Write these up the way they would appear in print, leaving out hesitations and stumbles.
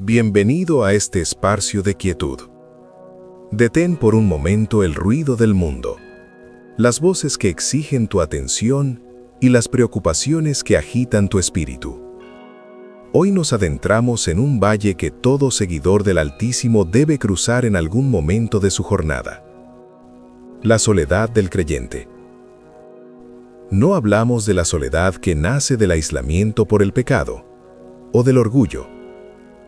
Bienvenido a este espacio de quietud. Detén por un momento el ruido del mundo, las voces que exigen tu atención y las preocupaciones que agitan tu espíritu. Hoy nos adentramos en un valle que todo seguidor del Altísimo debe cruzar en algún momento de su jornada. La soledad del creyente. No hablamos de la soledad que nace del aislamiento por el pecado o del orgullo,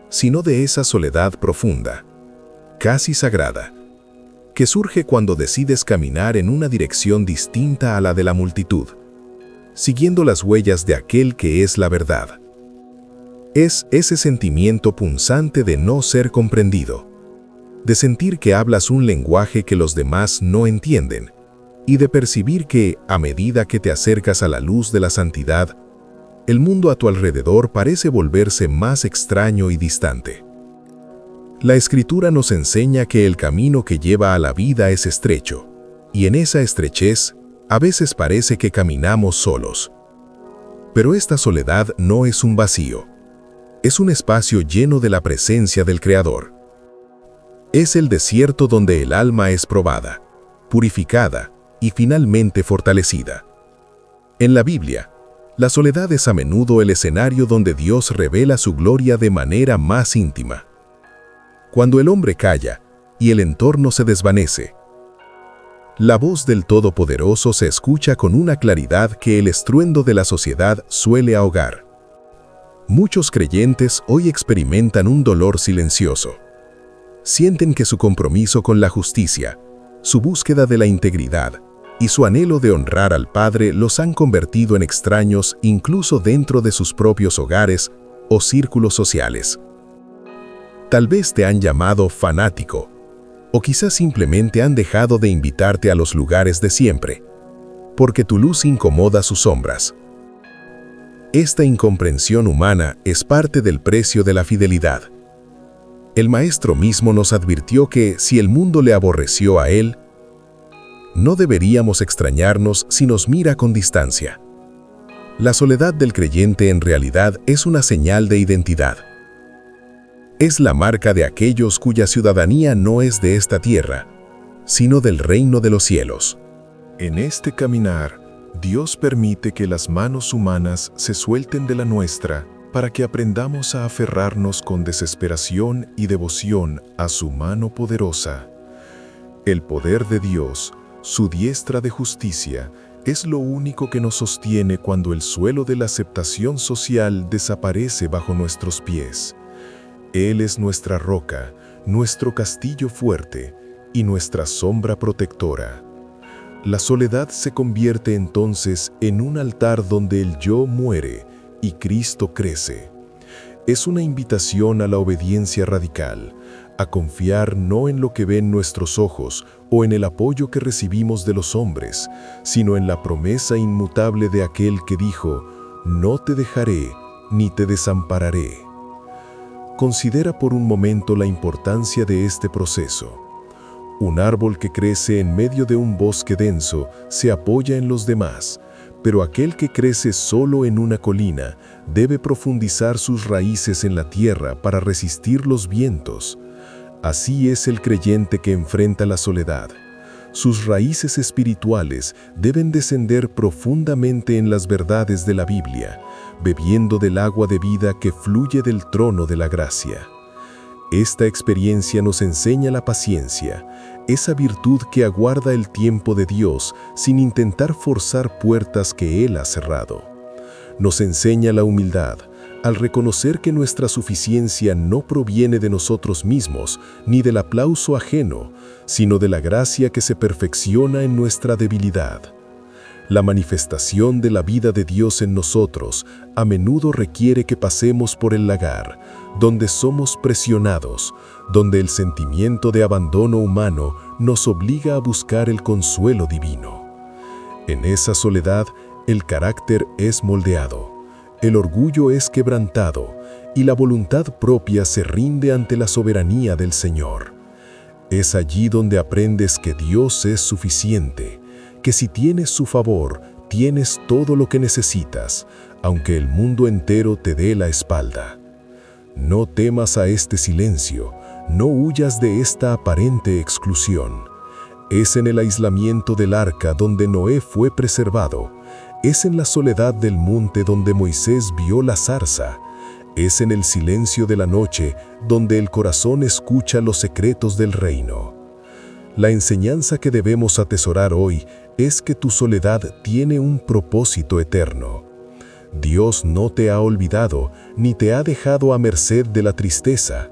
sino de esa soledad profunda, casi sagrada, que surge cuando decides caminar en una dirección distinta a la de la multitud, siguiendo las huellas de aquel que es la verdad. Es ese sentimiento punzante de no ser comprendido, de sentir que hablas un lenguaje que los demás no entienden, y de percibir que, a medida que te acercas a la luz de la santidad, el mundo a tu alrededor parece volverse más extraño y distante. La Escritura nos enseña que el camino que lleva a la vida es estrecho, y en esa estrechez, a veces parece que caminamos solos. Pero esta soledad no es un vacío, es un espacio lleno de la presencia del Creador. Es el desierto donde el alma es probada, purificada y finalmente fortalecida. En la Biblia, la soledad es a menudo el escenario donde Dios revela su gloria de manera más íntima. Cuando el hombre calla y el entorno se desvanece, la voz del Todopoderoso se escucha con una claridad que el estruendo de la sociedad suele ahogar. Muchos creyentes hoy experimentan un dolor silencioso. Sienten que su compromiso con la justicia, su búsqueda de la integridad y su anhelo de honrar al Padre los han convertido en extraños incluso dentro de sus propios hogares o círculos sociales. Tal vez te han llamado fanático, o quizás simplemente han dejado de invitarte a los lugares de siempre, porque tu luz incomoda sus sombras. Esta incomprensión humana es parte del precio de la fidelidad. El Maestro mismo nos advirtió que si el mundo le aborreció a él, no deberíamos extrañarnos si nos mira con distancia. La soledad del creyente en realidad es una señal de identidad. Es la marca de aquellos cuya ciudadanía no es de esta tierra, sino del reino de los cielos. En este caminar, Dios permite que las manos humanas se suelten de la nuestra para que aprendamos a aferrarnos con desesperación y devoción a su mano poderosa. El poder de Dios, su diestra de justicia, es lo único que nos sostiene cuando el suelo de la aceptación social desaparece bajo nuestros pies. Él es nuestra roca, nuestro castillo fuerte y nuestra sombra protectora. La soledad se convierte entonces en un altar donde el yo muere y Cristo crece. Es una invitación a la obediencia radical, a confiar no en lo que ven nuestros ojos o en el apoyo que recibimos de los hombres, sino en la promesa inmutable de aquel que dijo: «No te dejaré ni te desampararé». Considera por un momento la importancia de este proceso. Un árbol que crece en medio de un bosque denso se apoya en los demás, pero aquel que crece solo en una colina debe profundizar sus raíces en la tierra para resistir los vientos. Así es el creyente que enfrenta la soledad. Sus raíces espirituales deben descender profundamente en las verdades de la Biblia, bebiendo del agua de vida que fluye del trono de la gracia. Esta experiencia nos enseña la paciencia, esa virtud que aguarda el tiempo de Dios sin intentar forzar puertas que Él ha cerrado. Nos enseña la humildad, al reconocer que nuestra suficiencia no proviene de nosotros mismos ni del aplauso ajeno, sino de la gracia que se perfecciona en nuestra debilidad. La manifestación de la vida de Dios en nosotros a menudo requiere que pasemos por el lagar, donde somos presionados, donde el sentimiento de abandono humano nos obliga a buscar el consuelo divino. En esa soledad, el carácter es moldeado, el orgullo es quebrantado y la voluntad propia se rinde ante la soberanía del Señor. Es allí donde aprendes que Dios es suficiente, que si tienes su favor, tienes todo lo que necesitas, aunque el mundo entero te dé la espalda. No temas a este silencio, no huyas de esta aparente exclusión. Es en el aislamiento del arca donde Noé fue preservado. Es en la soledad del monte donde Moisés vio la zarza. Es en el silencio de la noche donde el corazón escucha los secretos del reino. La enseñanza que debemos atesorar hoy es que tu soledad tiene un propósito eterno. Dios no te ha olvidado ni te ha dejado a merced de la tristeza.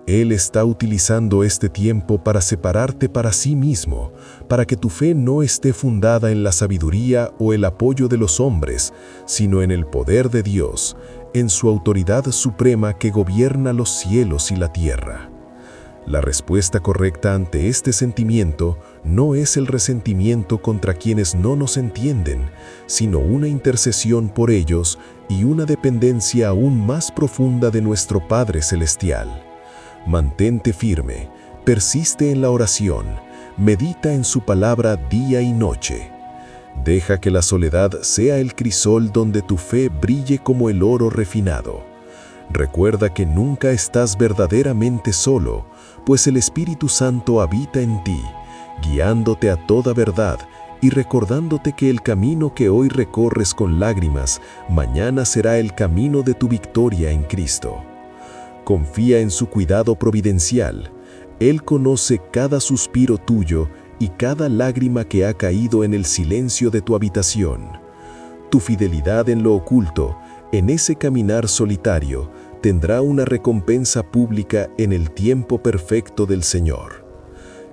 Él está utilizando este tiempo para separarte para sí mismo, para que tu fe no esté fundada en la sabiduría o el apoyo de los hombres, sino en el poder de Dios, en su autoridad suprema que gobierna los cielos y la tierra. La respuesta correcta ante este sentimiento no es el resentimiento contra quienes no nos entienden, sino una intercesión por ellos y una dependencia aún más profunda de nuestro Padre Celestial. Mantente firme, persiste en la oración, medita en su palabra día y noche. Deja que la soledad sea el crisol donde tu fe brille como el oro refinado. Recuerda que nunca estás verdaderamente solo, pues el Espíritu Santo habita en ti, guiándote a toda verdad y recordándote que el camino que hoy recorres con lágrimas, mañana será el camino de tu victoria en Cristo. Confía en su cuidado providencial. Él conoce cada suspiro tuyo y cada lágrima que ha caído en el silencio de tu habitación. Tu fidelidad en lo oculto, en ese caminar solitario, tendrá una recompensa pública en el tiempo perfecto del Señor.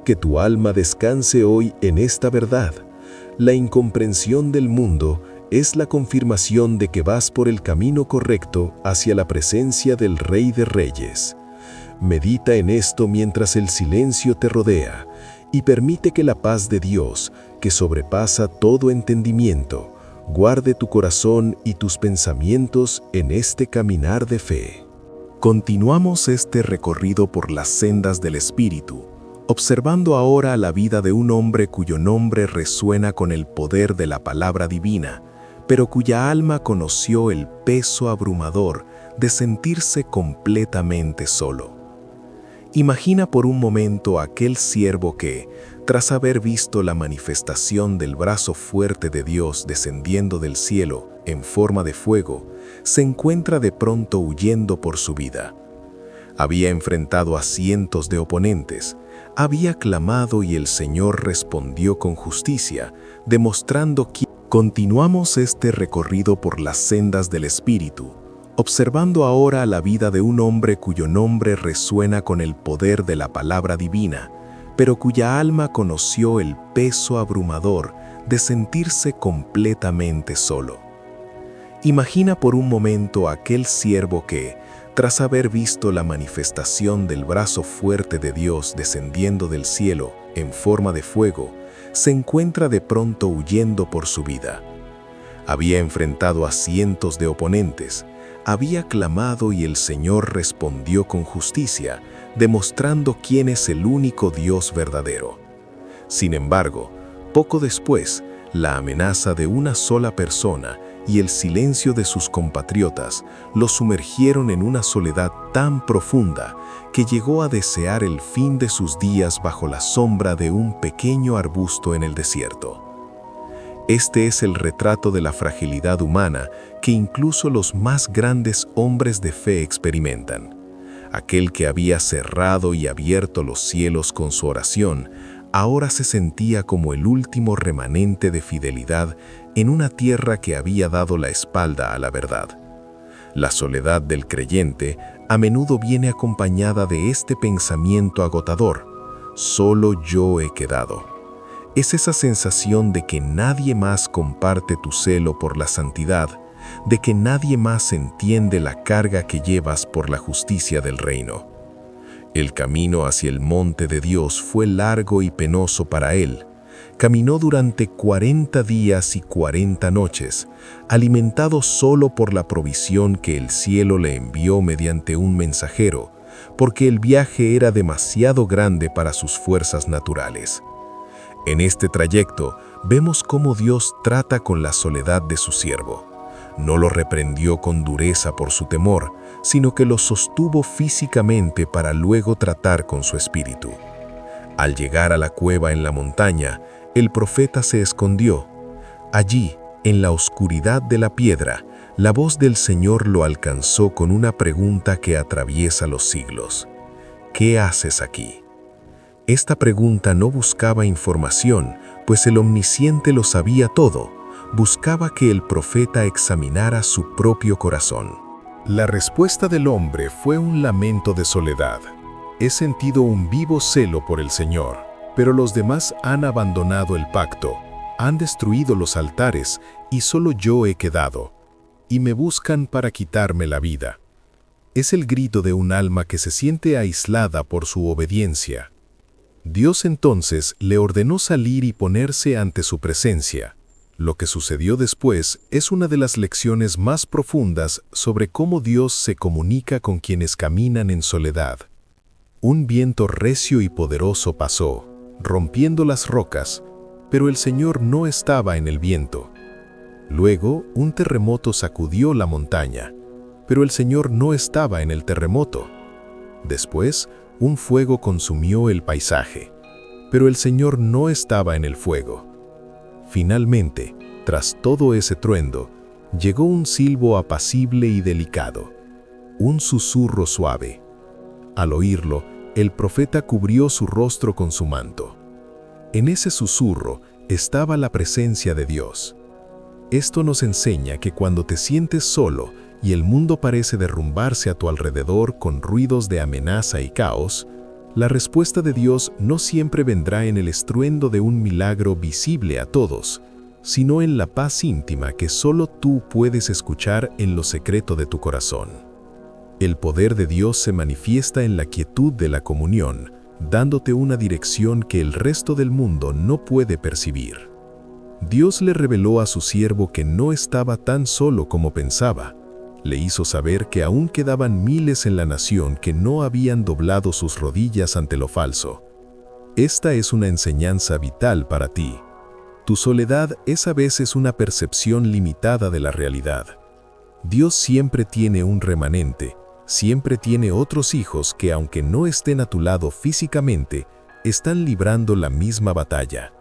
Que tu alma descanse hoy en esta verdad. La incomprensión del mundo es la confirmación de que vas por el camino correcto hacia la presencia del Rey de Reyes. Medita en esto mientras el silencio te rodea y permite que la paz de Dios, que sobrepasa todo entendimiento, guarde tu corazón y tus pensamientos en este caminar de fe. Continuamos este recorrido por las sendas del Espíritu, observando ahora la vida de un hombre cuyo nombre resuena con el poder de la palabra divina, pero cuya alma conoció el peso abrumador de sentirse completamente solo. Imagina por un momento aquel siervo que, tras haber visto la manifestación del brazo fuerte de Dios descendiendo del cielo en forma de fuego, se encuentra de pronto huyendo por su vida. Había enfrentado a cientos de oponentes, había clamado y el Señor respondió con justicia, demostrando que continuamos este recorrido por las sendas del Espíritu, observando ahora la vida de un hombre cuyo nombre resuena con el poder de la palabra divina, pero cuya alma conoció el peso abrumador de sentirse completamente solo. Imagina por un momento aquel siervo que, tras haber visto la manifestación del brazo fuerte de Dios descendiendo del cielo en forma de fuego, se encuentra de pronto huyendo por su vida. Había enfrentado a cientos de oponentes, había clamado y el Señor respondió con justicia, demostrando quién es el único Dios verdadero. Sin embargo, poco después, la amenaza de una sola persona y el silencio de sus compatriotas lo sumergieron en una soledad tan profunda que llegó a desear el fin de sus días bajo la sombra de un pequeño arbusto en el desierto. Este es el retrato de la fragilidad humana que incluso los más grandes hombres de fe experimentan. Aquel que había cerrado y abierto los cielos con su oración, ahora se sentía como el último remanente de fidelidad en una tierra que había dado la espalda a la verdad. La soledad del creyente a menudo viene acompañada de este pensamiento agotador: solo yo he quedado. Es esa sensación de que nadie más comparte tu celo por la santidad, de que nadie más entiende la carga que llevas por la justicia del reino. El camino hacia el monte de Dios fue largo y penoso para él. Caminó durante 40 días y 40 noches, alimentado solo por la provisión que el cielo le envió mediante un mensajero, porque el viaje era demasiado grande para sus fuerzas naturales. En este trayecto vemos cómo Dios trata con la soledad de su siervo. no lo reprendió con dureza por su temor, sino que lo sostuvo físicamente para luego tratar con su espíritu. Al llegar a la cueva en la montaña, el profeta se escondió. Allí, en la oscuridad de la piedra, la voz del Señor lo alcanzó con una pregunta que atraviesa los siglos. ¿Qué haces aquí? Esta pregunta no buscaba información, pues el Omnisciente lo sabía todo. Buscaba que el profeta examinara su propio corazón. La respuesta del hombre fue un lamento de soledad. He sentido un vivo celo por el Señor, pero los demás han abandonado el pacto, han destruido los altares y solo yo he quedado, y me buscan para quitarme la vida. Es el grito de un alma que se siente aislada por su obediencia. Dios entonces le ordenó salir y ponerse ante su presencia. Lo que sucedió después es una de las lecciones más profundas sobre cómo Dios se comunica con quienes caminan en soledad. Un viento recio y poderoso pasó, rompiendo las rocas, pero el Señor no estaba en el viento. Luego, un terremoto sacudió la montaña, pero el Señor no estaba en el terremoto. Después, un fuego consumió el paisaje, pero el Señor no estaba en el fuego. Finalmente, tras todo ese truendo, llegó un silbo apacible y delicado, un susurro suave. Al oírlo, el profeta cubrió su rostro con su manto. En ese susurro estaba la presencia de Dios. Esto nos enseña que cuando te sientes solo y el mundo parece derrumbarse a tu alrededor con ruidos de amenaza y caos, la respuesta de Dios no siempre vendrá en el estruendo de un milagro visible a todos, sino en la paz íntima que solo tú puedes escuchar en lo secreto de tu corazón. El poder de Dios se manifiesta en la quietud de la comunión, dándote una dirección que el resto del mundo no puede percibir. Dios le reveló a su siervo que no estaba tan solo como pensaba. Le hizo saber que aún quedaban miles en la nación que no habían doblado sus rodillas ante lo falso. Esta es una enseñanza vital para ti. Tu soledad es a veces una percepción limitada de la realidad. Dios siempre tiene un remanente, siempre tiene otros hijos que, aunque no estén a tu lado físicamente, están librando la misma batalla.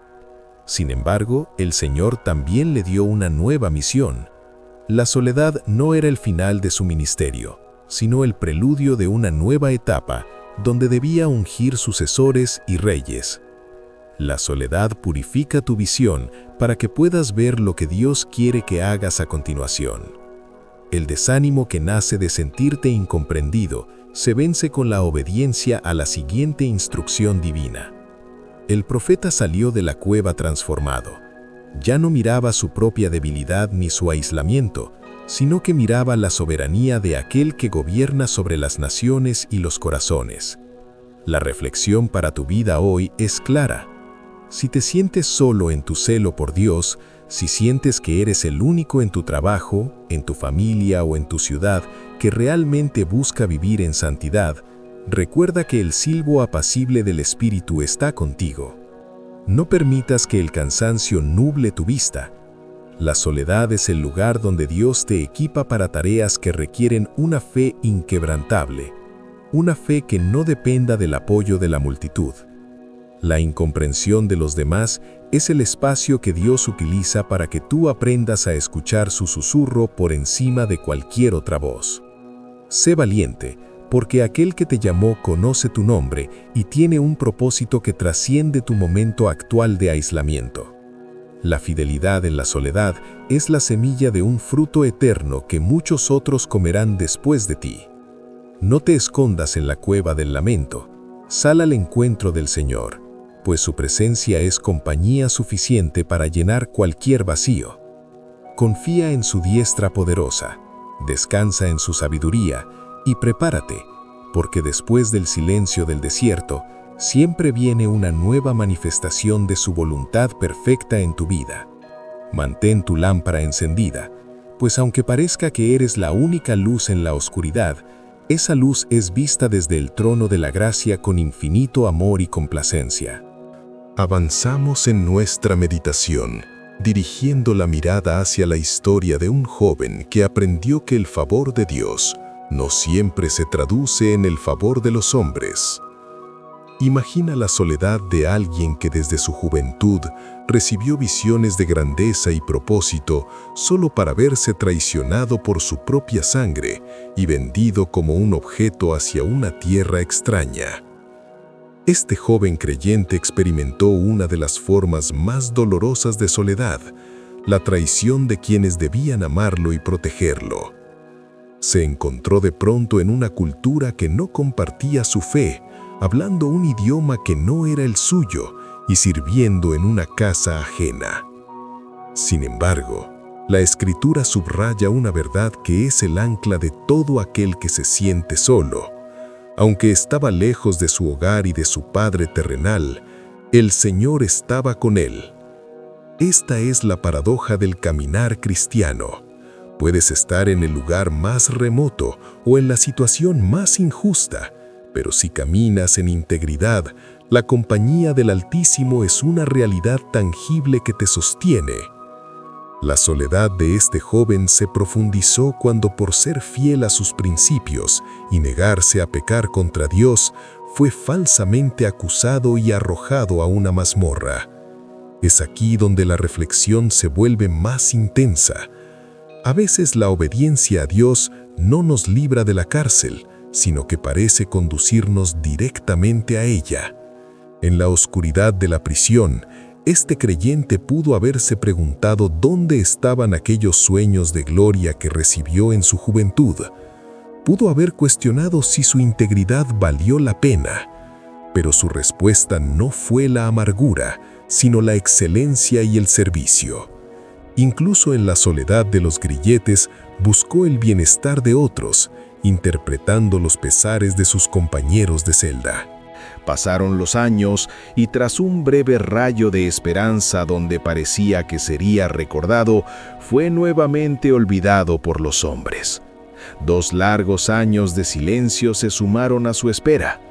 Sin embargo, el Señor también le dio una nueva misión. La soledad no era el final de su ministerio, sino el preludio de una nueva etapa donde debía ungir sucesores y reyes. La soledad purifica tu visión para que puedas ver lo que Dios quiere que hagas a continuación. El desánimo que nace de sentirte incomprendido se vence con la obediencia a la siguiente instrucción divina. El profeta salió de la cueva transformado. Ya no miraba su propia debilidad ni su aislamiento, sino que miraba la soberanía de aquel que gobierna sobre las naciones y los corazones. La reflexión para tu vida hoy es clara. Si te sientes solo en tu celo por Dios, si sientes que eres el único en tu trabajo, en tu familia o en tu ciudad que realmente busca vivir en santidad, recuerda que el silbo apacible del Espíritu está contigo. No permitas que el cansancio nuble tu vista. La soledad es el lugar donde Dios te equipa para tareas que requieren una fe inquebrantable, una fe que no dependa del apoyo de la multitud. La incomprensión de los demás es el espacio que Dios utiliza para que tú aprendas a escuchar su susurro por encima de cualquier otra voz. Sé valiente, porque aquel que te llamó conoce tu nombre y tiene un propósito que trasciende tu momento actual de aislamiento. La fidelidad en la soledad es la semilla de un fruto eterno que muchos otros comerán después de ti. No te escondas en la cueva del lamento, sal al encuentro del Señor, pues su presencia es compañía suficiente para llenar cualquier vacío. Confía en su diestra poderosa, descansa en su sabiduría y prepárate, porque después del silencio del desierto, siempre viene una nueva manifestación de su voluntad perfecta en tu vida. Mantén tu lámpara encendida, pues aunque parezca que eres la única luz en la oscuridad, esa luz es vista desde el trono de la gracia con infinito amor y complacencia. Avanzamos en nuestra meditación. dirigiendo la mirada hacia la historia de un joven que aprendió que el favor de Dios no siempre se traduce en el favor de los hombres. Imagina la soledad de alguien que desde su juventud recibió visiones de grandeza y propósito solo para verse traicionado por su propia sangre y vendido como un objeto hacia una tierra extraña. Este joven creyente experimentó una de las formas más dolorosas de soledad, la traición de quienes debían amarlo y protegerlo. Se encontró de pronto en una cultura que no compartía su fe, hablando un idioma que no era el suyo y sirviendo en una casa ajena. Sin embargo, la Escritura subraya una verdad que es el ancla de todo aquel que se siente solo. Aunque estaba lejos de su hogar y de su padre terrenal, el Señor estaba con él. Esta es la paradoja del caminar cristiano. Puedes estar en el lugar más remoto o en la situación más injusta, pero si caminas en integridad, la compañía del Altísimo es una realidad tangible que te sostiene. La soledad de este joven se profundizó cuando, por ser fiel a sus principios y negarse a pecar contra Dios, fue falsamente acusado y arrojado a una mazmorra. Es aquí donde la reflexión se vuelve más intensa. A veces la obediencia a Dios no nos libra de la cárcel, sino que parece conducirnos directamente a ella. En la oscuridad de la prisión, este creyente pudo haberse preguntado dónde estaban aquellos sueños de gloria que recibió en su juventud. Pudo haber cuestionado si su integridad valió la pena, pero su respuesta no fue la amargura, sino la excelencia y el servicio. Incluso en la soledad de los grilletes, buscó el bienestar de otros, interpretando los pesares de sus compañeros de celda. Pasaron los años y tras un breve rayo de esperanza donde parecía que sería recordado, fue nuevamente olvidado por los hombres. 2 largos años de silencio se sumaron a su espera.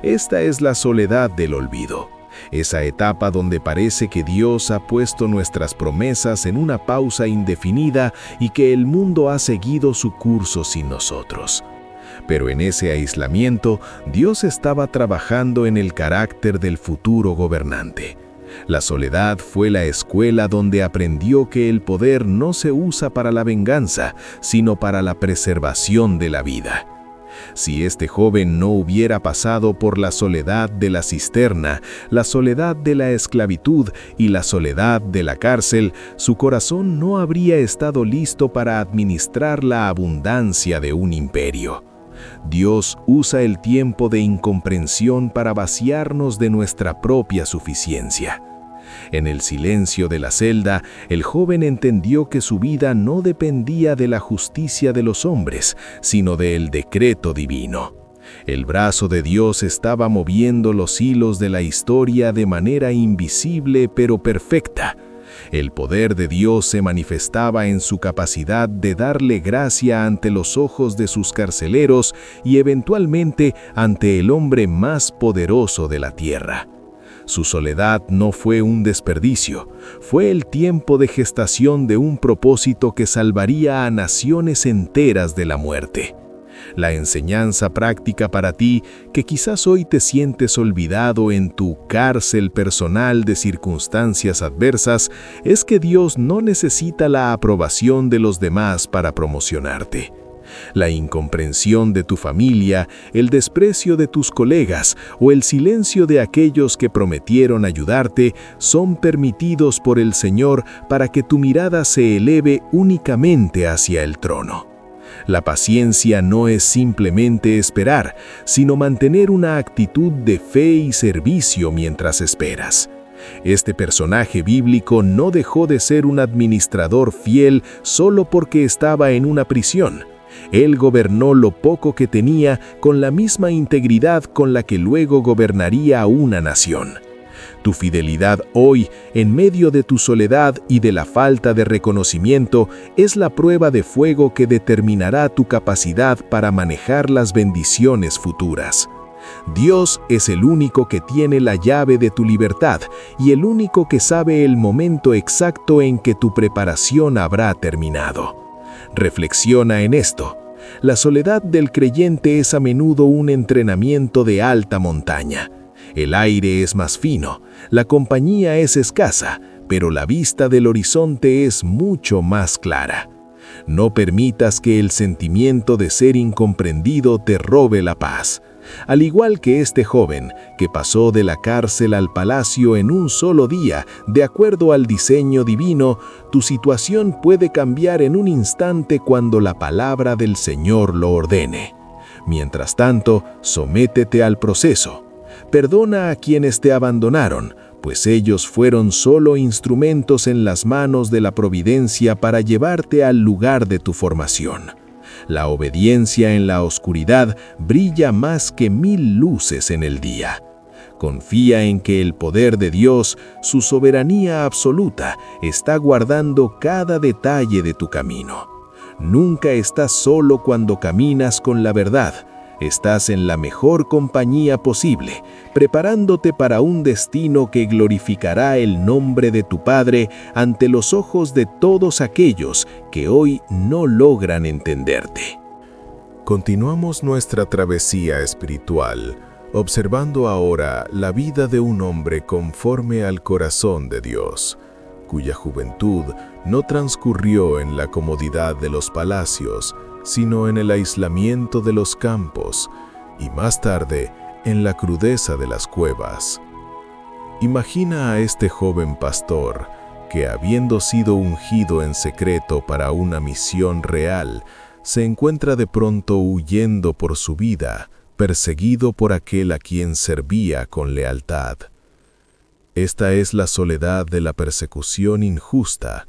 Esta es la soledad del olvido, esa etapa donde parece que Dios ha puesto nuestras promesas en una pausa indefinida y que el mundo ha seguido su curso sin nosotros. Pero en ese aislamiento, Dios estaba trabajando en el carácter del futuro gobernante. La soledad fue la escuela donde aprendió que el poder no se usa para la venganza, sino para la preservación de la vida. Si este joven no hubiera pasado por la soledad de la cisterna, la soledad de la esclavitud y la soledad de la cárcel, su corazón no habría estado listo para administrar la abundancia de un imperio. Dios usa el tiempo de incomprensión para vaciarnos de nuestra propia suficiencia. En el silencio de la celda, el joven entendió que su vida no dependía de la justicia de los hombres, sino del decreto divino. El brazo de Dios estaba moviendo los hilos de la historia de manera invisible pero perfecta. El poder de Dios se manifestaba en su capacidad de darle gracia ante los ojos de sus carceleros y eventualmente ante el hombre más poderoso de la tierra. Su soledad no fue un desperdicio, fue el tiempo de gestación de un propósito que salvaría a naciones enteras de la muerte. La enseñanza práctica para ti, que quizás hoy te sientes olvidado en tu cárcel personal de circunstancias adversas, es que Dios no necesita la aprobación de los demás para promocionarte. La incomprensión de tu familia, el desprecio de tus colegas o el silencio de aquellos que prometieron ayudarte son permitidos por el Señor para que tu mirada se eleve únicamente hacia el trono. La paciencia no es simplemente esperar, sino mantener una actitud de fe y servicio mientras esperas. Este personaje bíblico no dejó de ser un administrador fiel solo porque estaba en una prisión. Él gobernó lo poco que tenía con la misma integridad con la que luego gobernaría a una nación. Tu fidelidad hoy, en medio de tu soledad y de la falta de reconocimiento, es la prueba de fuego que determinará tu capacidad para manejar las bendiciones futuras. Dios es el único que tiene la llave de tu libertad y el único que sabe el momento exacto en que tu preparación habrá terminado. Reflexiona en esto. La soledad del creyente es a menudo un entrenamiento de alta montaña. El aire es más fino, la compañía es escasa, pero la vista del horizonte es mucho más clara. No permitas que el sentimiento de ser incomprendido te robe la paz. Al igual que este joven, que pasó de la cárcel al palacio en un solo día, de acuerdo al diseño divino, tu situación puede cambiar en un instante cuando la palabra del Señor lo ordene. Mientras tanto, sométete al proceso. Perdona a quienes te abandonaron, pues ellos fueron solo instrumentos en las manos de la providencia para llevarte al lugar de tu formación. La obediencia en la oscuridad brilla más que 1000 luces en el día. Confía en que el poder de Dios, su soberanía absoluta, está guardando cada detalle de tu camino. Nunca estás solo cuando caminas con la verdad. Estás en la mejor compañía posible, preparándote para un destino que glorificará el nombre de tu Padre ante los ojos de todos aquellos que hoy no logran entenderte. Continuamos nuestra travesía espiritual, observando ahora la vida de un hombre conforme al corazón de Dios, cuya juventud no transcurrió en la comodidad de los palacios, sino en el aislamiento de los campos y más tarde en la crudeza de las cuevas. Imagina a este joven pastor que, habiendo sido ungido en secreto para una misión real, se encuentra de pronto huyendo por su vida, perseguido por aquel a quien servía con lealtad. Esta es la soledad de la persecución injusta,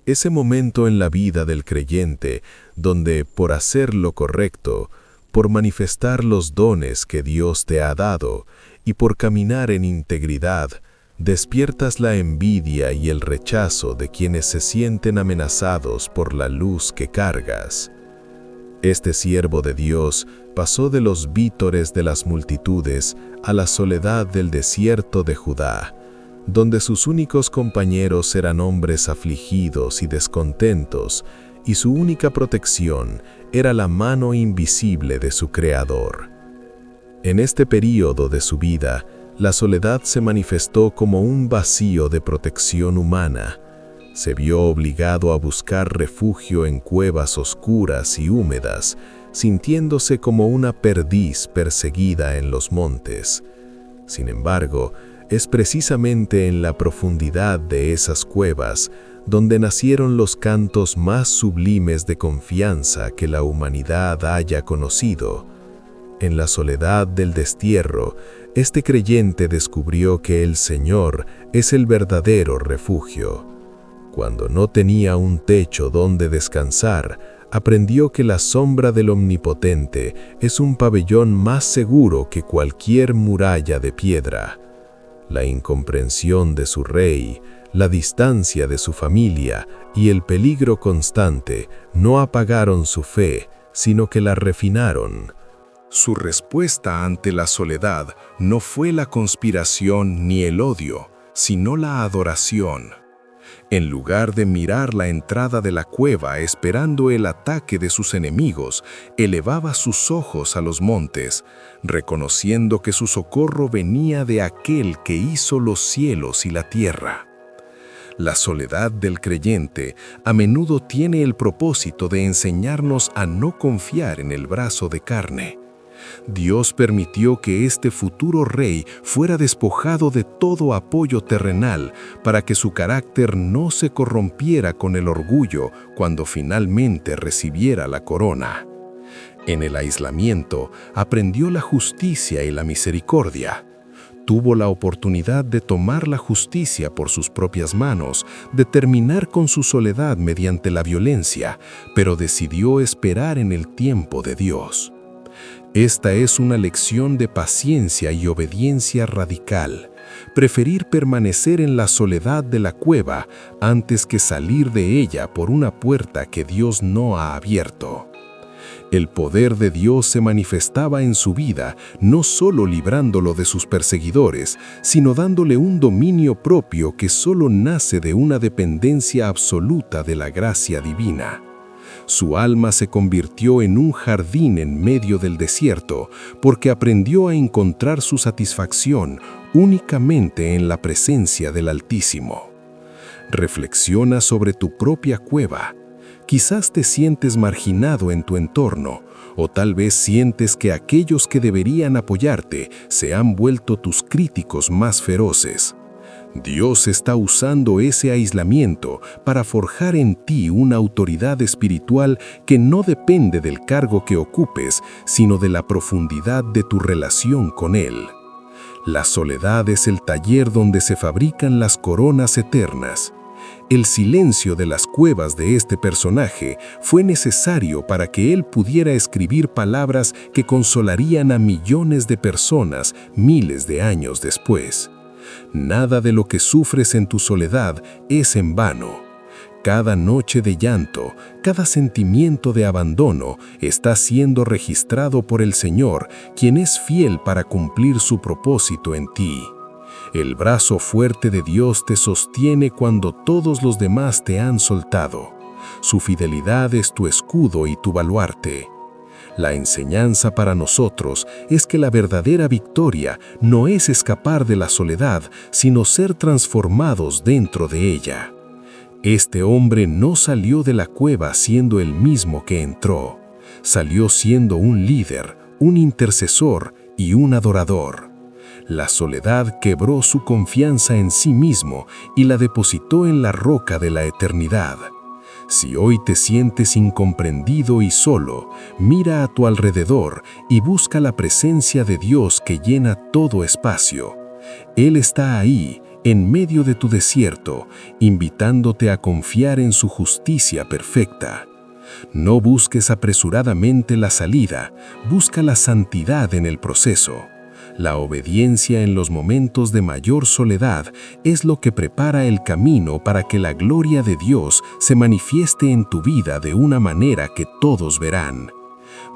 ese momento en la vida del creyente donde, por hacer lo correcto, por manifestar los dones que Dios te ha dado y por caminar en integridad, despiertas la envidia y el rechazo de quienes se sienten amenazados por la luz que cargas. Este siervo de Dios pasó de los vítores de las multitudes a la soledad del desierto de Judá, donde sus únicos compañeros eran hombres afligidos y descontentos, y su única protección era la mano invisible de su Creador. En este período de su vida, la soledad se manifestó como un vacío de protección humana. Se vio obligado a buscar refugio en cuevas oscuras y húmedas, sintiéndose como una perdiz perseguida en los montes. Sin embargo, es precisamente en la profundidad de esas cuevas donde nacieron los cantos más sublimes de confianza que la humanidad haya conocido. En la soledad del destierro, este creyente descubrió que el Señor es el verdadero refugio. Cuando no tenía un techo donde descansar, aprendió que la sombra del Omnipotente es un pabellón más seguro que cualquier muralla de piedra. La incomprensión de su rey, la distancia de su familia y el peligro constante no apagaron su fe, sino que la refinaron. Su respuesta ante la soledad no fue la conspiración ni el odio, sino la adoración. En lugar de mirar la entrada de la cueva esperando el ataque de sus enemigos, elevaba sus ojos a los montes, reconociendo que su socorro venía de aquel que hizo los cielos y la tierra. La soledad del creyente a menudo tiene el propósito de enseñarnos a no confiar en el brazo de carne. Dios permitió que este futuro rey fuera despojado de todo apoyo terrenal para que su carácter no se corrompiera con el orgullo cuando finalmente recibiera la corona. En el aislamiento aprendió la justicia y la misericordia. Tuvo la oportunidad de tomar la justicia por sus propias manos, de terminar con su soledad mediante la violencia, pero decidió esperar en el tiempo de Dios. Esta es una lección de paciencia y obediencia radical. Preferir permanecer en la soledad de la cueva antes que salir de ella por una puerta que Dios no ha abierto. El poder de Dios se manifestaba en su vida, no solo librándolo de sus perseguidores, sino dándole un dominio propio que solo nace de una dependencia absoluta de la gracia divina. Su alma se convirtió en un jardín en medio del desierto, porque aprendió a encontrar su satisfacción únicamente en la presencia del Altísimo. Reflexiona sobre tu propia cueva. Quizás te sientes marginado en tu entorno, o tal vez sientes que aquellos que deberían apoyarte se han vuelto tus críticos más feroces. Dios está usando ese aislamiento para forjar en ti una autoridad espiritual que no depende del cargo que ocupes, sino de la profundidad de tu relación con Él. La soledad es el taller donde se fabrican las coronas eternas. El silencio de las cuevas de este personaje fue necesario para que él pudiera escribir palabras que consolarían a millones de personas miles de años después. Nada de lo que sufres en tu soledad es en vano. Cada noche de llanto, cada sentimiento de abandono está siendo registrado por el Señor, quien es fiel para cumplir su propósito en ti. El brazo fuerte de Dios te sostiene cuando todos los demás te han soltado. Su fidelidad es tu escudo y tu baluarte. La enseñanza para nosotros es que la verdadera victoria no es escapar de la soledad, sino ser transformados dentro de ella. Este hombre no salió de la cueva siendo el mismo que entró. Salió siendo un líder, un intercesor y un adorador. La soledad quebró su confianza en sí mismo y la depositó en la roca de la eternidad. Si hoy te sientes incomprendido y solo, mira a tu alrededor y busca la presencia de Dios que llena todo espacio. Él está ahí, en medio de tu desierto, invitándote a confiar en su justicia perfecta. No busques apresuradamente la salida, busca la santidad en el proceso. La obediencia en los momentos de mayor soledad es lo que prepara el camino para que la gloria de Dios se manifieste en tu vida de una manera que todos verán.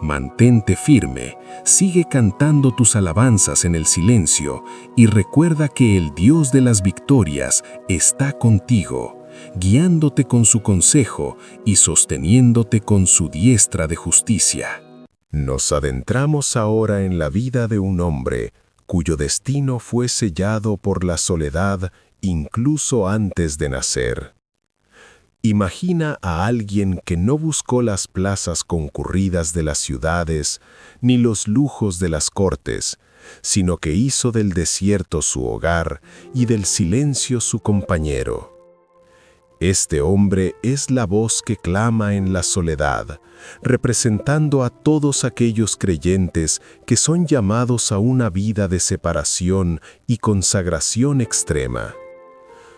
Mantente firme, sigue cantando tus alabanzas en el silencio y recuerda que el Dios de las victorias está contigo, guiándote con su consejo y sosteniéndote con su diestra de justicia. Nos adentramos ahora en la vida de un hombre cuyo destino fue sellado por la soledad incluso antes de nacer. Imagina a alguien que no buscó las plazas concurridas de las ciudades ni los lujos de las cortes, sino que hizo del desierto su hogar y del silencio su compañero. Este hombre es la voz que clama en la soledad, representando a todos aquellos creyentes que son llamados a una vida de separación y consagración extrema.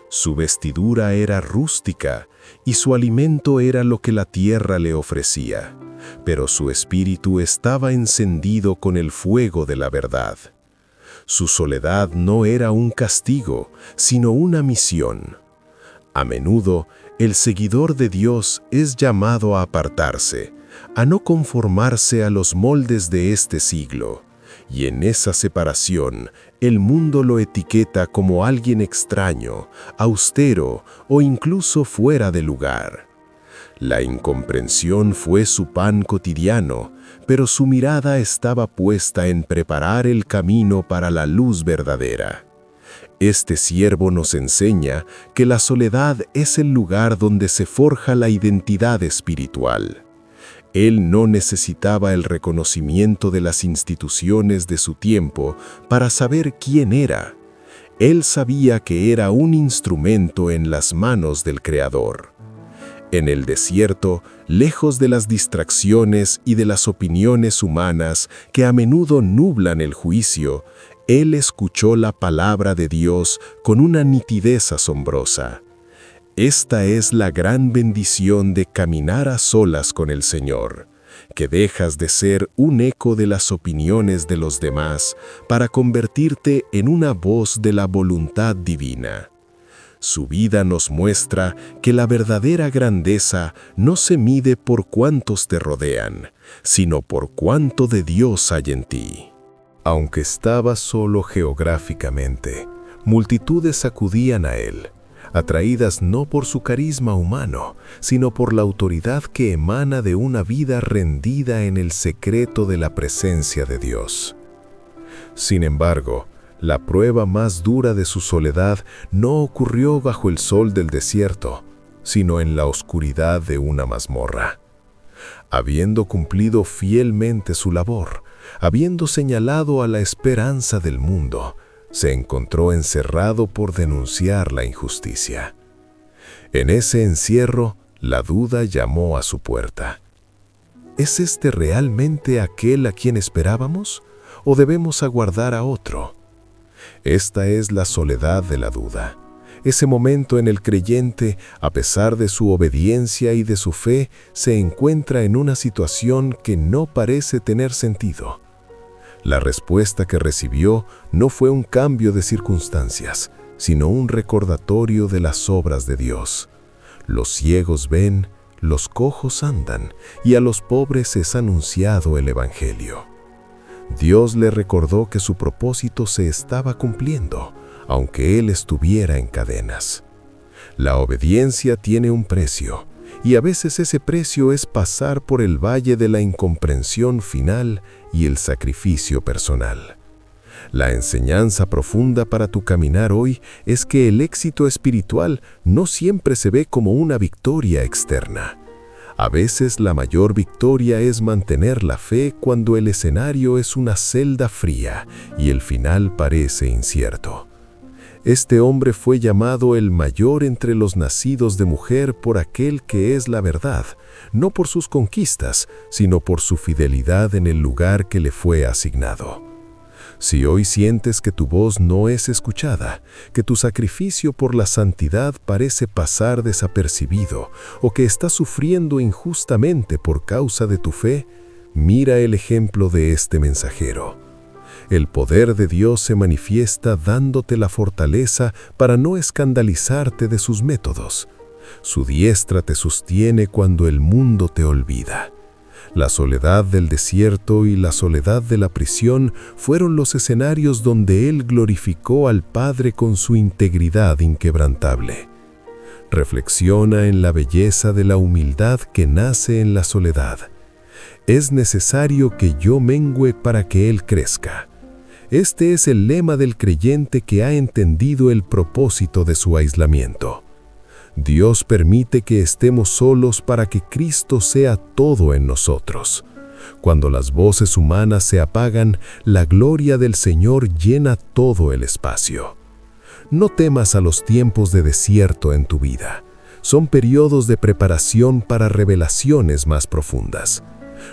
Su vestidura era rústica y su alimento era lo que la tierra le ofrecía, pero su espíritu estaba encendido con el fuego de la verdad. Su soledad no era un castigo, sino una misión. A menudo, el seguidor de Dios es llamado a apartarse, a no conformarse a los moldes de este siglo, y en esa separación, el mundo lo etiqueta como alguien extraño, austero o incluso fuera de lugar. La incomprensión fue su pan cotidiano, pero su mirada estaba puesta en preparar el camino para la luz verdadera. Este siervo nos enseña que la soledad es el lugar donde se forja la identidad espiritual. Él no necesitaba el reconocimiento de las instituciones de su tiempo para saber quién era. Él sabía que era un instrumento en las manos del Creador. En el desierto, lejos de las distracciones y de las opiniones humanas que a menudo nublan el juicio, él escuchó la palabra de Dios con una nitidez asombrosa. Esta es la gran bendición de caminar a solas con el Señor, que dejas de ser un eco de las opiniones de los demás para convertirte en una voz de la voluntad divina. Su vida nos muestra que la verdadera grandeza no se mide por cuántos te rodean, sino por cuánto de Dios hay en ti. Aunque estaba solo geográficamente, multitudes acudían a él, atraídas no por su carisma humano, sino por la autoridad que emana de una vida rendida en el secreto de la presencia de Dios. Sin embargo, la prueba más dura de su soledad no ocurrió bajo el sol del desierto, sino en la oscuridad de una mazmorra. Habiendo cumplido fielmente su labor, habiendo señalado a la esperanza del mundo, se encontró encerrado por denunciar la injusticia. En ese encierro, la duda llamó a su puerta. ¿Es este realmente aquel a quien esperábamos, o debemos aguardar a otro? Esta es la soledad de la duda, ese momento en el creyente, a pesar de su obediencia y de su fe, se encuentra en una situación que no parece tener sentido. La respuesta que recibió no fue un cambio de circunstancias, sino un recordatorio de las obras de Dios. Los ciegos ven, los cojos andan, y a los pobres es anunciado el Evangelio. Dios le recordó que su propósito se estaba cumpliendo, aunque él estuviera en cadenas. La obediencia tiene un precio, y a veces ese precio es pasar por el valle de la incomprensión final y el sacrificio personal. La enseñanza profunda para tu caminar hoy es que el éxito espiritual no siempre se ve como una victoria externa. A veces la mayor victoria es mantener la fe cuando el escenario es una celda fría y el final parece incierto. Este hombre fue llamado el mayor entre los nacidos de mujer por aquel que es la verdad, no por sus conquistas, sino por su fidelidad en el lugar que le fue asignado. Si hoy sientes que tu voz no es escuchada, que tu sacrificio por la santidad parece pasar desapercibido o que estás sufriendo injustamente por causa de tu fe, mira el ejemplo de este mensajero. El poder de Dios se manifiesta dándote la fortaleza para no escandalizarte de sus métodos. Su diestra te sostiene cuando el mundo te olvida. La soledad del desierto y la soledad de la prisión fueron los escenarios donde él glorificó al Padre con su integridad inquebrantable. Reflexiona en la belleza de la humildad que nace en la soledad. Es necesario que yo mengüe para que él crezca. Este es el lema del creyente que ha entendido el propósito de su aislamiento. Dios permite que estemos solos para que Cristo sea todo en nosotros. Cuando las voces humanas se apagan, la gloria del Señor llena todo el espacio. No temas a los tiempos de desierto en tu vida. Son periodos de preparación para revelaciones más profundas.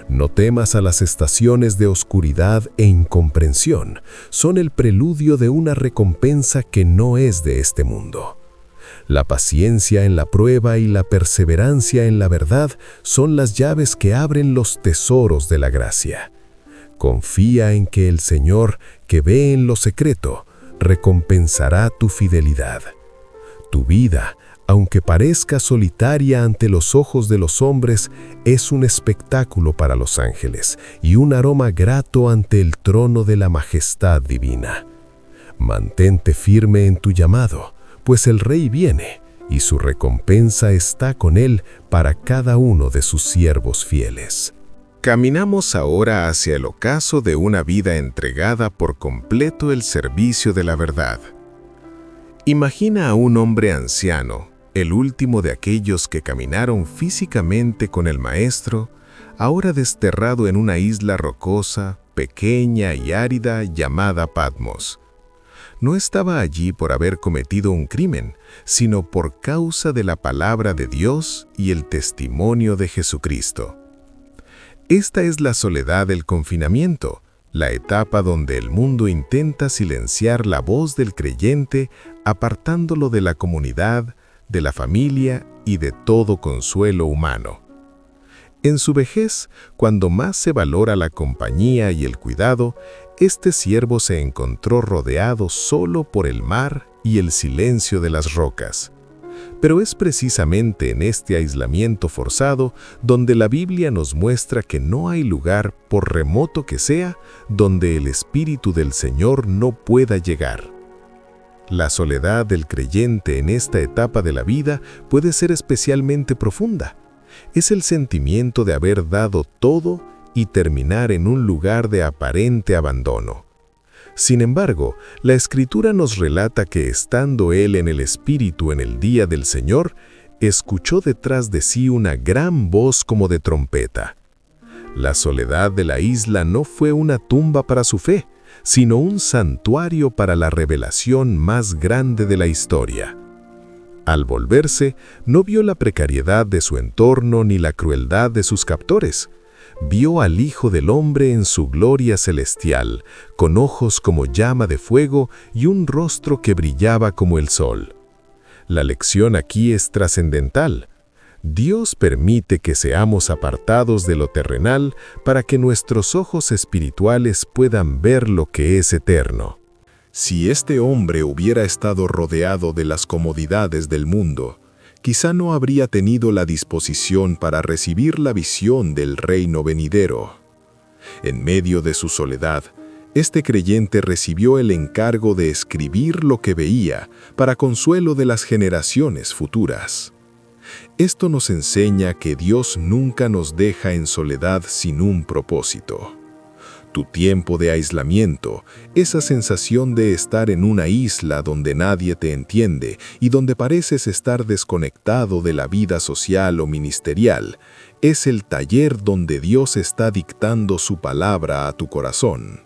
No temas a las estaciones de oscuridad e incomprensión. Son el preludio de una recompensa que no es de este mundo. La paciencia en la prueba y la perseverancia en la verdad son las llaves que abren los tesoros de la gracia. Confía en que el Señor, que ve en lo secreto, recompensará tu fidelidad. Tu vida, aunque parezca solitaria ante los ojos de los hombres, es un espectáculo para los ángeles y un aroma grato ante el trono de la majestad divina. Mantente firme en tu llamado, pues el Rey viene, y su recompensa está con él para cada uno de sus siervos fieles. Caminamos ahora hacia el ocaso de una vida entregada por completo el servicio de la verdad. Imagina a un hombre anciano, el último de aquellos que caminaron físicamente con el Maestro, ahora desterrado en una isla rocosa, pequeña y árida llamada Patmos. No estaba allí por haber cometido un crimen, sino por causa de la palabra de Dios y el testimonio de Jesucristo. Esta es la soledad del confinamiento, la etapa donde el mundo intenta silenciar la voz del creyente, apartándolo de la comunidad, de la familia y de todo consuelo humano. En su vejez, cuando más se valora la compañía y el cuidado, este siervo se encontró rodeado solo por el mar y el silencio de las rocas. Pero es precisamente en este aislamiento forzado donde la Biblia nos muestra que no hay lugar, por remoto que sea, donde el Espíritu del Señor no pueda llegar. La soledad del creyente en esta etapa de la vida puede ser especialmente profunda. Es el sentimiento de haber dado todo y terminar en un lugar de aparente abandono. Sin embargo, la Escritura nos relata que estando él en el Espíritu en el día del Señor, escuchó detrás de sí una gran voz como de trompeta. La soledad de la isla no fue una tumba para su fe, sino un santuario para la revelación más grande de la historia. Al volverse, no vio la precariedad de su entorno ni la crueldad de sus captores. Vio al Hijo del Hombre en su gloria celestial, con ojos como llama de fuego y un rostro que brillaba como el sol. La lección aquí es trascendental. Dios permite que seamos apartados de lo terrenal para que nuestros ojos espirituales puedan ver lo que es eterno. Si este hombre hubiera estado rodeado de las comodidades del mundo, quizá no habría tenido la disposición para recibir la visión del reino venidero. En medio de su soledad, este creyente recibió el encargo de escribir lo que veía para consuelo de las generaciones futuras. Esto nos enseña que Dios nunca nos deja en soledad sin un propósito. Tu tiempo de aislamiento, esa sensación de estar en una isla donde nadie te entiende y donde pareces estar desconectado de la vida social o ministerial, es el taller donde Dios está dictando su palabra a tu corazón.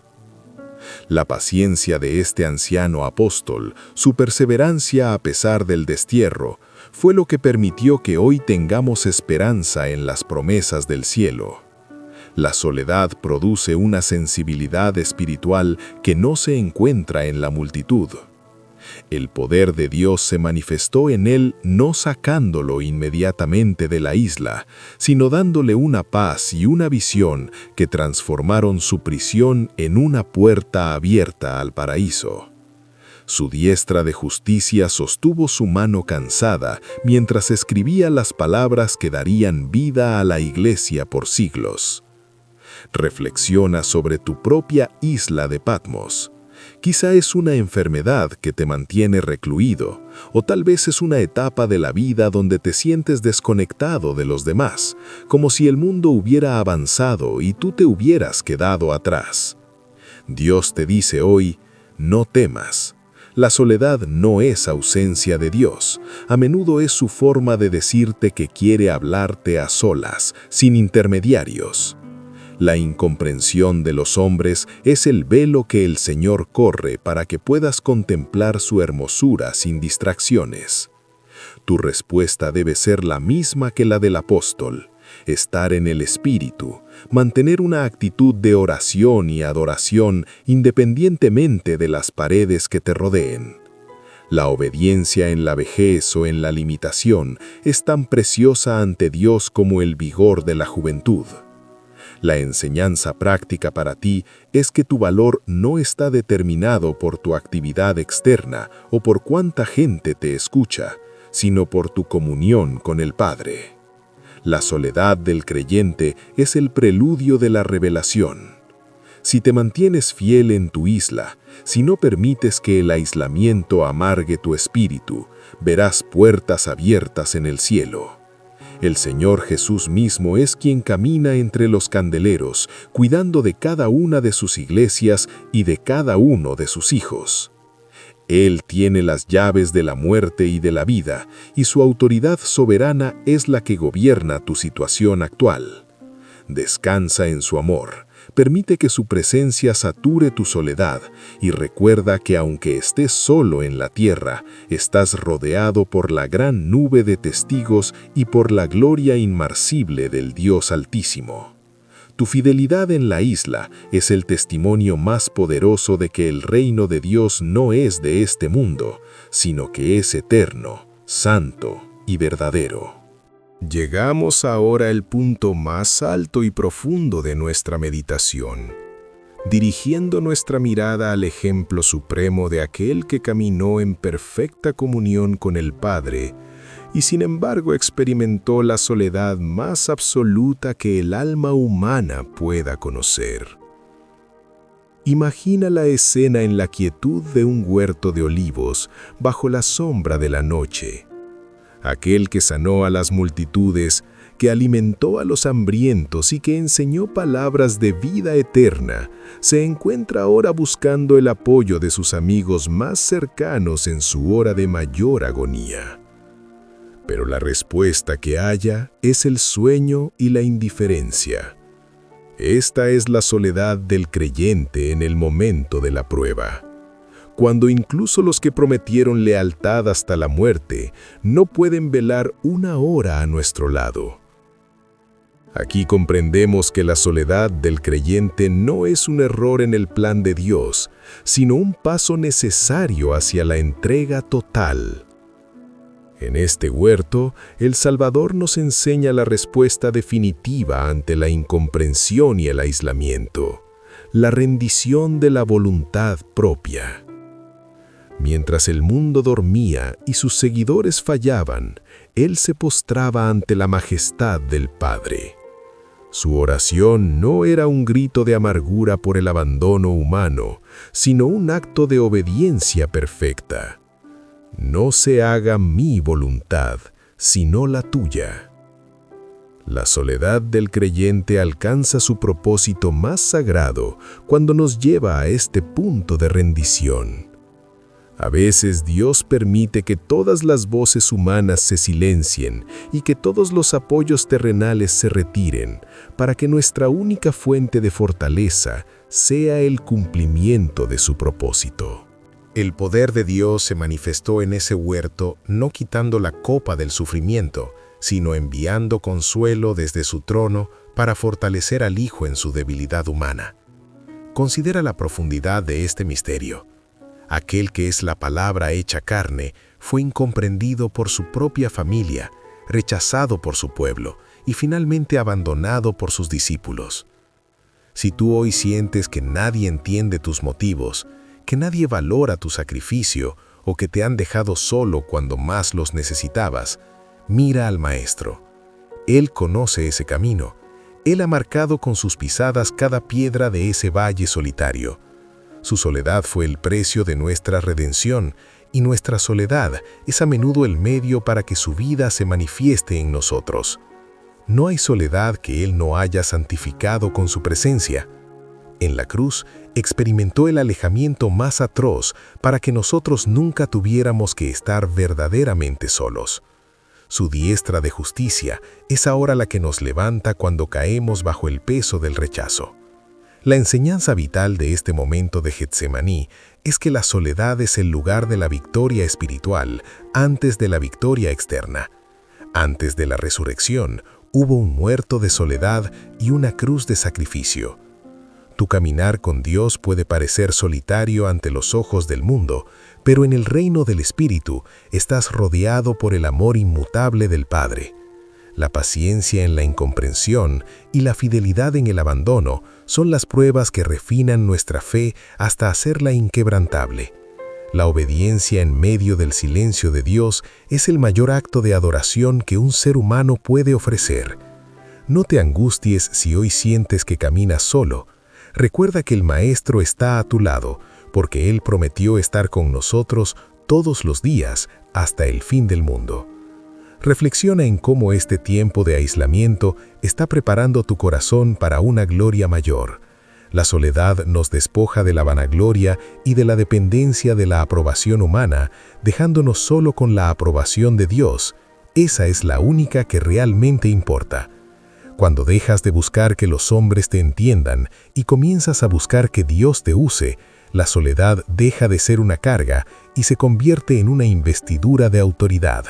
La paciencia de este anciano apóstol, su perseverancia a pesar del destierro, fue lo que permitió que hoy tengamos esperanza en las promesas del cielo. La soledad produce una sensibilidad espiritual que no se encuentra en la multitud. El poder de Dios se manifestó en él no sacándolo inmediatamente de la isla, sino dándole una paz y una visión que transformaron su prisión en una puerta abierta al paraíso. Su diestra de justicia sostuvo su mano cansada mientras escribía las palabras que darían vida a la iglesia por siglos. Reflexiona sobre tu propia isla de Patmos. Quizá es una enfermedad que te mantiene recluido, o tal vez es una etapa de la vida donde te sientes desconectado de los demás, como si el mundo hubiera avanzado y tú te hubieras quedado atrás. Dios te dice hoy, no temas. La soledad no es ausencia de Dios, a menudo es su forma de decirte que quiere hablarte a solas, sin intermediarios. La incomprensión de los hombres es el velo que el Señor corre para que puedas contemplar su hermosura sin distracciones. Tu respuesta debe ser la misma que la del apóstol, estar en el Espíritu, mantener una actitud de oración y adoración independientemente de las paredes que te rodeen. La obediencia en la vejez o en la limitación es tan preciosa ante Dios como el vigor de la juventud. La enseñanza práctica para ti es que tu valor no está determinado por tu actividad externa o por cuánta gente te escucha, sino por tu comunión con el Padre. La soledad del creyente es el preludio de la revelación. Si te mantienes fiel en tu isla, si no permites que el aislamiento amargue tu espíritu, verás puertas abiertas en el cielo. El Señor Jesús mismo es quien camina entre los candeleros, cuidando de cada una de sus iglesias y de cada uno de sus hijos. Él tiene las llaves de la muerte y de la vida, y su autoridad soberana es la que gobierna tu situación actual. Descansa en su amor, permite que su presencia sature tu soledad y recuerda que aunque estés solo en la tierra, estás rodeado por la gran nube de testigos y por la gloria inmarcible del Dios Altísimo. Tu fidelidad en la isla es el testimonio más poderoso de que el reino de Dios no es de este mundo, sino que es eterno, santo y verdadero. Llegamos ahora al punto más alto y profundo de nuestra meditación. dirigiendo nuestra mirada al ejemplo supremo de aquel que caminó en perfecta comunión con el Padre y sin embargo experimentó la soledad más absoluta que el alma humana pueda conocer. Imagina la escena en la quietud de un huerto de olivos bajo la sombra de la noche. Aquel que sanó a las multitudes, que alimentó a los hambrientos y que enseñó palabras de vida eterna, se encuentra ahora buscando el apoyo de sus amigos más cercanos en su hora de mayor agonía. Pero la respuesta que halla es el sueño y la indiferencia. Esta es la soledad del creyente en el momento de la prueba, cuando incluso los que prometieron lealtad hasta la muerte no pueden velar una hora a nuestro lado. Aquí comprendemos que la soledad del creyente no es un error en el plan de Dios, sino un paso necesario hacia la entrega total. En este huerto, el Salvador nos enseña la respuesta definitiva ante la incomprensión y el aislamiento, la rendición de la voluntad propia. Mientras el mundo dormía y sus seguidores fallaban, Él se postraba ante la majestad del Padre. Su oración no era un grito de amargura por el abandono humano, sino un acto de obediencia perfecta. No se haga mi voluntad, sino la tuya. La soledad del creyente alcanza su propósito más sagrado cuando nos lleva a este punto de rendición. A veces Dios permite que todas las voces humanas se silencien y que todos los apoyos terrenales se retiren, para que nuestra única fuente de fortaleza sea el cumplimiento de su propósito. El poder de Dios se manifestó en ese huerto no quitando la copa del sufrimiento, sino enviando consuelo desde su trono para fortalecer al Hijo en su debilidad humana. Considera la profundidad de este misterio. Aquel que es la palabra hecha carne fue incomprendido por su propia familia, rechazado por su pueblo y finalmente abandonado por sus discípulos. Si tú hoy sientes que nadie entiende tus motivos, que nadie valora tu sacrificio o que te han dejado solo cuando más los necesitabas, mira al Maestro. Él conoce ese camino. Él ha marcado con sus pisadas cada piedra de ese valle solitario. Su soledad fue el precio de nuestra redención, y nuestra soledad es a menudo el medio para que su vida se manifieste en nosotros. No hay soledad que Él no haya santificado con su presencia. En la cruz experimentó el alejamiento más atroz para que nosotros nunca tuviéramos que estar verdaderamente solos. Su diestra de justicia es ahora la que nos levanta cuando caemos bajo el peso del rechazo. La enseñanza vital de este momento de Getsemaní es que la soledad es el lugar de la victoria espiritual antes de la victoria externa. Antes de la resurrección, hubo un muerto de soledad y una cruz de sacrificio. Tu caminar con Dios puede parecer solitario ante los ojos del mundo, pero en el reino del Espíritu estás rodeado por el amor inmutable del Padre. La paciencia en la incomprensión y la fidelidad en el abandono son las pruebas que refinan nuestra fe hasta hacerla inquebrantable. La obediencia en medio del silencio de Dios es el mayor acto de adoración que un ser humano puede ofrecer. No te angusties si hoy sientes que caminas solo. Recuerda que el Maestro está a tu lado, porque Él prometió estar con nosotros todos los días hasta el fin del mundo. Reflexiona en cómo este tiempo de aislamiento está preparando tu corazón para una gloria mayor. La soledad nos despoja de la vanagloria y de la dependencia de la aprobación humana, dejándonos solo con la aprobación de Dios. Esa es la única que realmente importa. Cuando dejas de buscar que los hombres te entiendan y comienzas a buscar que Dios te use, la soledad deja de ser una carga y se convierte en una investidura de autoridad.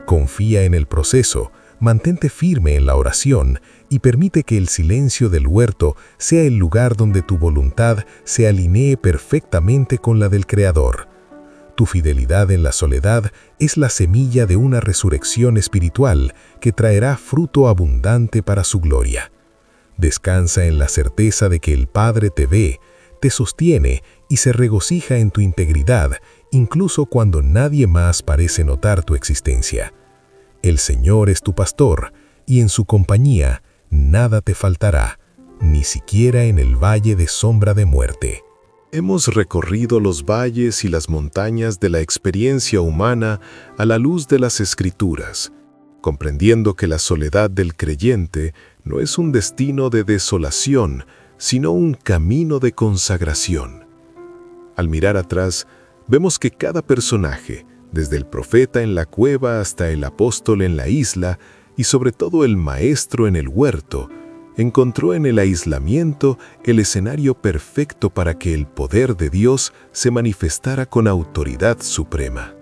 Confía en el proceso, mantente firme en la oración y permite que el silencio del huerto sea el lugar donde tu voluntad se alinee perfectamente con la del Creador. Tu fidelidad en la soledad es la semilla de una resurrección espiritual que traerá fruto abundante para su gloria. Descansa en la certeza de que el Padre te ve, te sostiene y se regocija en tu integridad, incluso cuando nadie más parece notar tu existencia. El Señor es tu pastor, y en su compañía nada te faltará, ni siquiera en el valle de sombra de muerte. Hemos recorrido los valles y las montañas de la experiencia humana a la luz de las Escrituras, comprendiendo que la soledad del creyente no es un destino de desolación, sino un camino de consagración. Al mirar atrás, vemos que cada personaje, desde el profeta en la cueva hasta el apóstol en la isla, y sobre todo el maestro en el huerto, encontró en el aislamiento el escenario perfecto para que el poder de Dios se manifestara con autoridad suprema.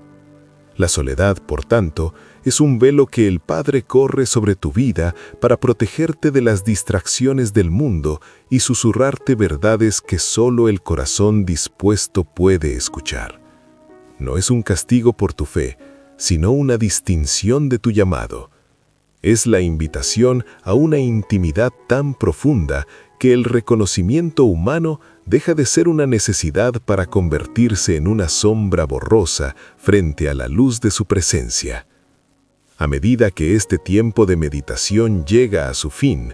La soledad, por tanto, es un velo que el Padre corre sobre tu vida para protegerte de las distracciones del mundo y susurrarte verdades que solo el corazón dispuesto puede escuchar. No es un castigo por tu fe, sino una distinción de tu llamado. Es la invitación a una intimidad tan profunda que el reconocimiento humano deja de ser una necesidad para convertirse en una sombra borrosa frente a la luz de su presencia. A medida que este tiempo de meditación llega a su fin,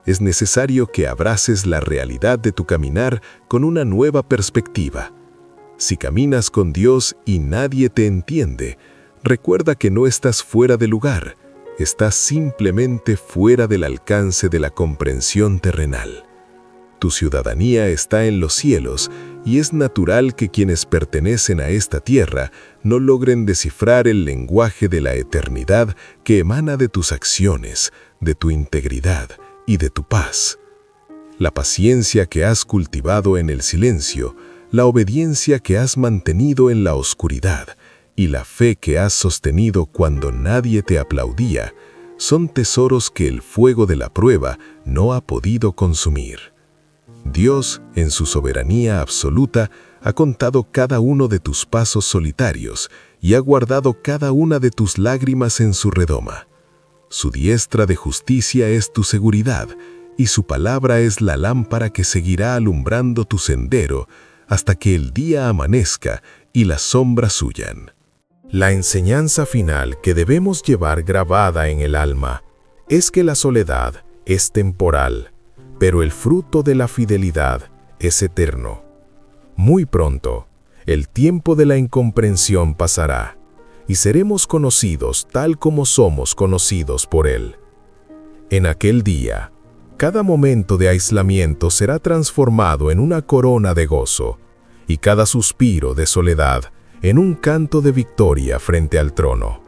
es necesario que abraces la realidad de tu caminar con una nueva perspectiva. Si caminas con Dios y nadie te entiende, recuerda que no estás fuera de lugar, estás simplemente fuera del alcance de la comprensión terrenal. Tu ciudadanía está en los cielos y es natural que quienes pertenecen a esta tierra no logren descifrar el lenguaje de la eternidad que emana de tus acciones, de tu integridad y de tu paz. La paciencia que has cultivado en el silencio, la obediencia que has mantenido en la oscuridad y la fe que has sostenido cuando nadie te aplaudía, son tesoros que el fuego de la prueba no ha podido consumir. Dios, en su soberanía absoluta, ha contado cada uno de tus pasos solitarios y ha guardado cada una de tus lágrimas en su redoma. Su diestra de justicia es tu seguridad, y su palabra es la lámpara que seguirá alumbrando tu sendero hasta que el día amanezca y las sombras huyan. La enseñanza final que debemos llevar grabada en el alma es que la soledad es temporal, pero el fruto de la fidelidad es eterno. Muy pronto, el tiempo de la incomprensión pasará, y seremos conocidos tal como somos conocidos por Él. En aquel día, cada momento de aislamiento será transformado en una corona de gozo, y cada suspiro de soledad en un canto de victoria frente al trono.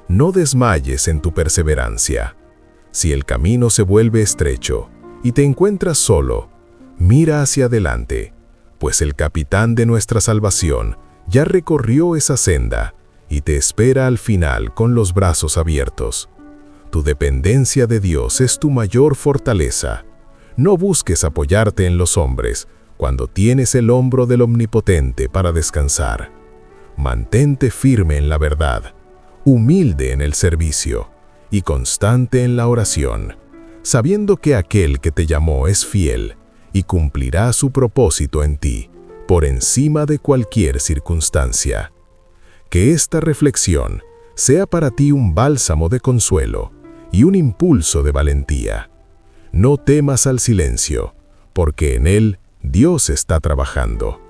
No desmayes en tu perseverancia. Si el camino se vuelve estrecho y te encuentras solo, mira hacia adelante, pues el capitán de nuestra salvación ya recorrió esa senda y te espera al final con los brazos abiertos. Tu dependencia de Dios es tu mayor fortaleza. No busques apoyarte en los hombres cuando tienes el hombro del Omnipotente para descansar. Mantente firme en la verdad, humilde en el servicio y constante en la oración, sabiendo que aquel que te llamó es fiel y cumplirá su propósito en ti, por encima de cualquier circunstancia. Que esta reflexión sea para ti un bálsamo de consuelo y un impulso de valentía. No temas al silencio, porque en él Dios está trabajando.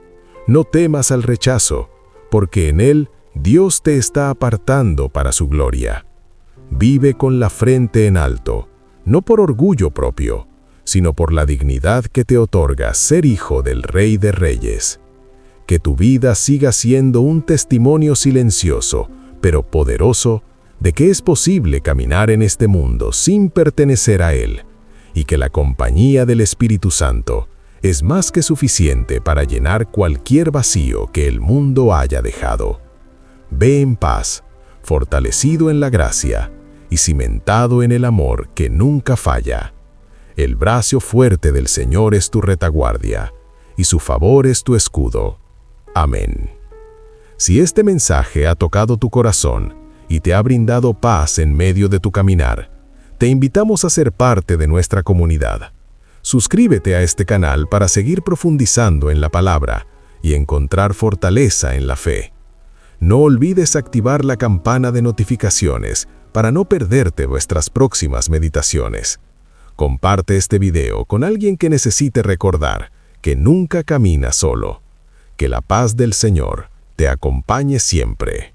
No temas al rechazo, porque en él Dios te está apartando para su gloria. Vive con la frente en alto, no por orgullo propio, sino por la dignidad que te otorga ser hijo del Rey de Reyes. Que tu vida siga siendo un testimonio silencioso, pero poderoso, de que es posible caminar en este mundo sin pertenecer a él, y que la compañía del Espíritu Santo es más que suficiente para llenar cualquier vacío que el mundo haya dejado. Ve en paz, fortalecido en la gracia y cimentado en el amor que nunca falla. El brazo fuerte del Señor es tu retaguardia, y su favor es tu escudo. Amén. Si este mensaje ha tocado tu corazón y te ha brindado paz en medio de tu caminar, te invitamos a ser parte de nuestra comunidad. Suscríbete a este canal para seguir profundizando en la palabra y encontrar fortaleza en la fe. No olvides activar la campana de notificaciones para no perderte nuestras próximas meditaciones. Comparte este video con alguien que necesite recordar que nunca camina solo. Que la paz del Señor te acompañe siempre.